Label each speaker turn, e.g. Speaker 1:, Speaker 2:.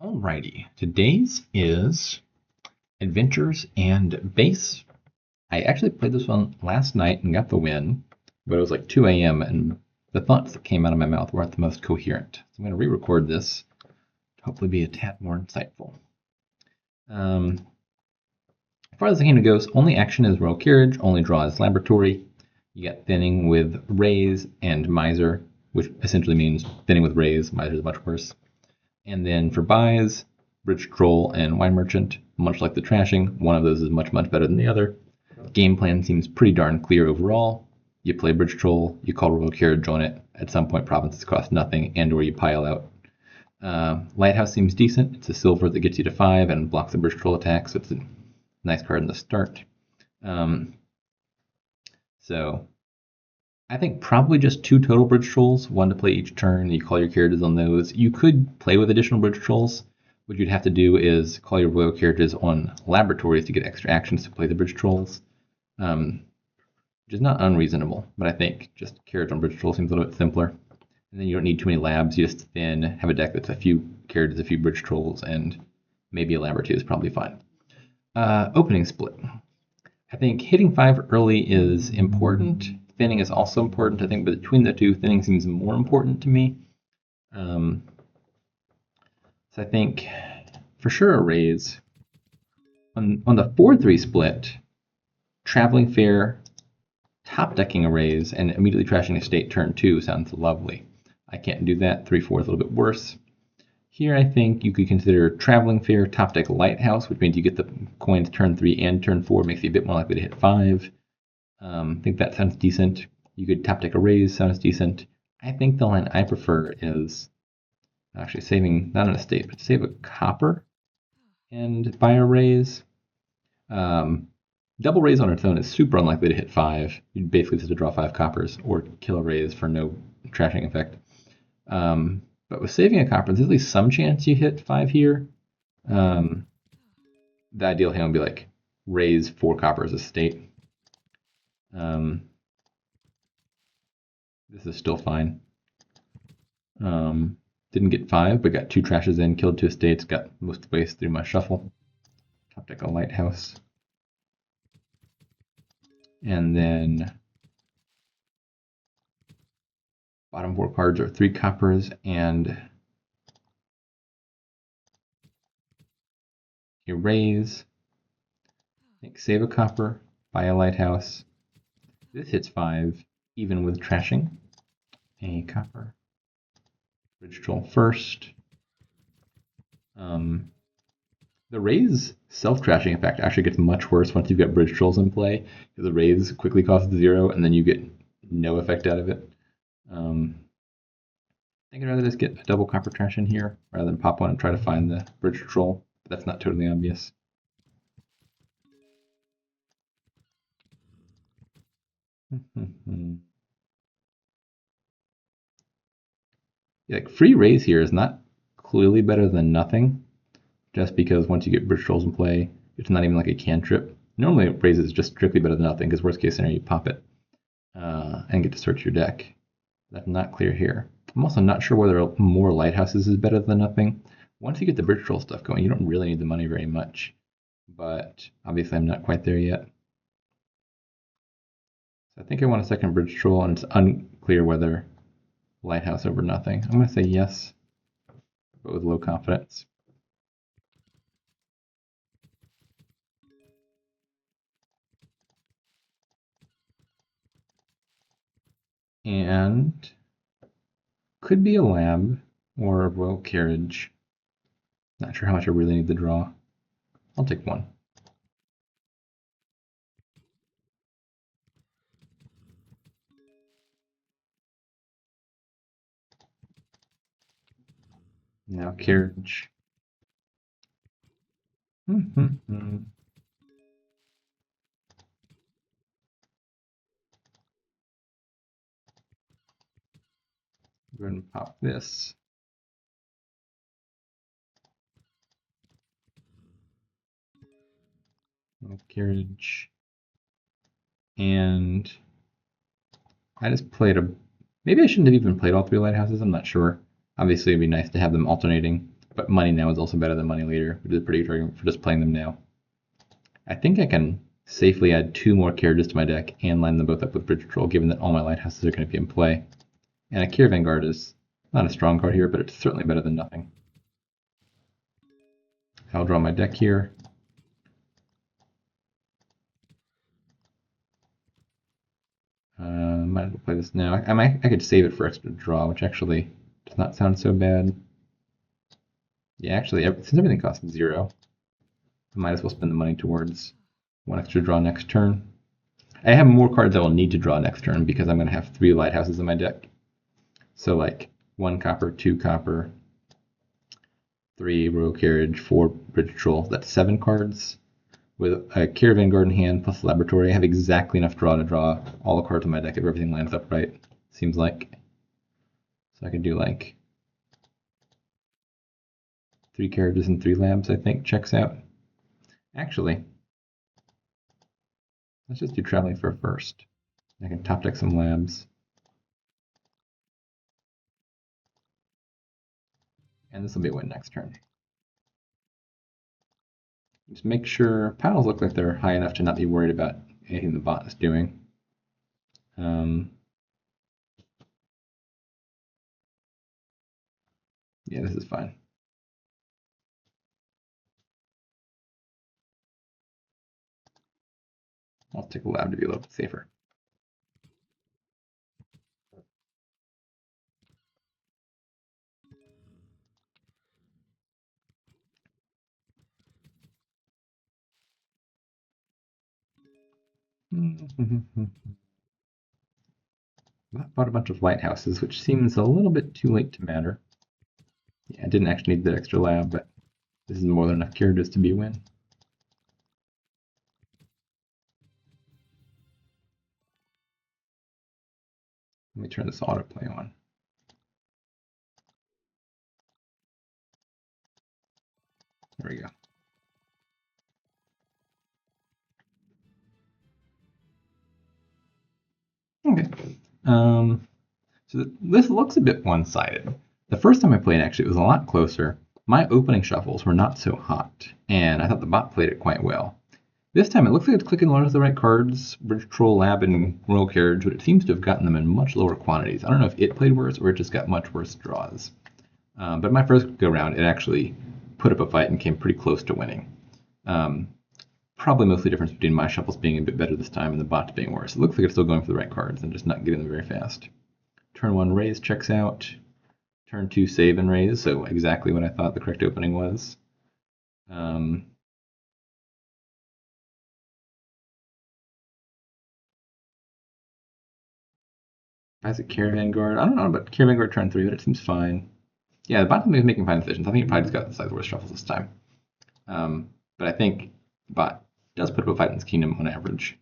Speaker 1: Alrighty, today's is Adventures and Base. I actually played this one last night and got the win, but it was like 2 a.m. and the thoughts that came out of my mouth weren't the most coherent. So I'm going to re-record this to hopefully be a tad more insightful. As far as the kingdom goes, only action is Royal Carriage, only draw is Laboratory. You get Thinning with Raise and Miser, which essentially means Thinning with Raise, Miser is much worse. And then for buys, Bridge Troll and Wine Merchant, much like the trashing, one of those is much better than the other. Game plan seems pretty darn clear overall. You play Bridge Troll, you call Royal Carriage on it. At some point, provinces cost nothing, and or you pile out. Lighthouse seems decent. It's a silver that gets you to 5 and blocks the Bridge Troll attack, so it's a nice card in the start. So I think probably just 2 total Bridge Trolls, 1 to play each turn. You call your carriages on those. You could play with additional Bridge Trolls. What you'd have to do is call your Royal Carriages on Laboratories to get extra actions to play the Bridge Trolls, which is not unreasonable, but I think just Carriage on Bridge Trolls seems a little bit simpler. And then you don't need too many labs. You just then have a deck that's a few Carriages, a few Bridge Trolls, and maybe a Laboratory is probably fine. Opening split. I think hitting 5 early is important. Thinning is also important, I think, but between the two, Thinning seems more important to me. So I think for sure a raise. On the 4-3 split, Traveling Fair, top decking a raise, and immediately trashing a state turn 2 sounds lovely. I can't do that. 3-4 is a little bit worse. Here I think you could consider Traveling Fair, top deck Lighthouse, which means you get the coins turn 3 and turn 4, makes you a bit more likely to hit 5. I think that sounds decent. You could top deck a raise, sounds decent. I think the line I prefer is actually saving, not an estate, but save a copper and buy a raise. Double raise on its own is super unlikely to hit 5. You'd basically just have to draw 5 coppers or kill a raise for no trashing effect. But with saving a copper, there's at least some chance you hit 5 here. The ideal hand would be like raise 4 coppers estate. This is still fine. Didn't get 5, but got 2 trashes in, killed 2 estates, got most of the ways through my shuffle. Top deck a Lighthouse. And then bottom 4 cards are 3 coppers and a raise. I think save a copper, buy a Lighthouse. This hits 5, even with trashing. A copper. Bridge Troll first. The raise self-trashing effect actually gets much worse once you've got Bridge Trolls in play, because the raise quickly costs 0, and then you get no effect out of it. I think I'd rather just get a double copper trash in here, rather than pop one and try to find the Bridge Troll, but that's not totally obvious. Like free raise here is not clearly better than nothing, just because once you get Bridge Trolls in play, it's not even like a cantrip. Normally raise is just strictly better than nothing, because worst case scenario you pop it and get to search your deck. That's not clear here. I'm also not sure whether more Lighthouses is better than nothing. Once you get the Bridge Troll stuff going, you don't really need the money very much, but obviously I'm not quite there yet. So I think I want a second Bridge Troll, and it's unclear whether Lighthouse over nothing. I'm going to say yes, but with low confidence. And could be a lab or a Royal Carriage. Not sure how much I really need to draw. I'll take 1. Now Carriage. Go ahead and pop this. No Carriage. And I just played maybe I shouldn't have even played all 3 Lighthouses, I'm not sure. Obviously it'd be nice to have them alternating, But money now is also better than money later, which is a pretty good argument for just playing them now. I think I can safely add 2 more carriages to my deck and line them both up with Bridge Patrol, given that all my lighthouses are going to be in play. And a Caravan Guard is not a strong card here, but it's certainly better than nothing. I'll draw my deck here. Might as well play this now. I could save it for extra draw, which actually does not sound so bad. Yeah, actually, since everything costs 0, I might as well spend the money towards 1 extra draw next turn. I have more cards I will need to draw next turn because I'm going to have 3 lighthouses in my deck. So like 1 copper, 2 copper, 3 royal carriage, 4 bridge patrol. That's 7 cards. With a caravan guard in hand plus laboratory, I have exactly enough draw to draw all the cards in my deck if everything lines up right, seems like. So I could do like 3 carriages and 3 labs, I think, checks out. Actually, let's just do traveling fair first. I can top deck some labs. And this will be a win next turn. Just make sure piles look like they're high enough to not be worried about anything the bot is doing. Yeah, this is fine. I'll take a lab to be a little bit safer. Bought a bunch of lighthouses, which seems a little bit too late to matter. Yeah, I didn't actually need that extra lab, but this is more than enough carriages to be a win. Let me turn this autoplay on. There we go. Okay. So this looks a bit one-sided. The first time I played, actually, it was a lot closer. My opening shuffles were not so hot, and I thought the bot played it quite well. This time, it looks like it's clicking a lot of the right cards, Bridge Troll, Lab, and Royal Carriage, but it seems to have gotten them in much lower quantities. I don't know if it played worse or it just got much worse draws. But my first go-round, it actually put up a fight and came pretty close to winning. Probably mostly the difference between my shuffles being a bit better this time and the bot's being worse. It looks like it's still going for the right cards and just not getting them very fast. Turn 1 raise checks out. Turn 2 save and raise, so exactly what I thought the correct opening was. As a Caravan Guard, I don't know about Caravan Guard turn 3, but it seems fine. Yeah, the bot is making fine decisions. I think it probably just got the size worse shuffles this time. But I think the bot does put up a fight in this kingdom on average.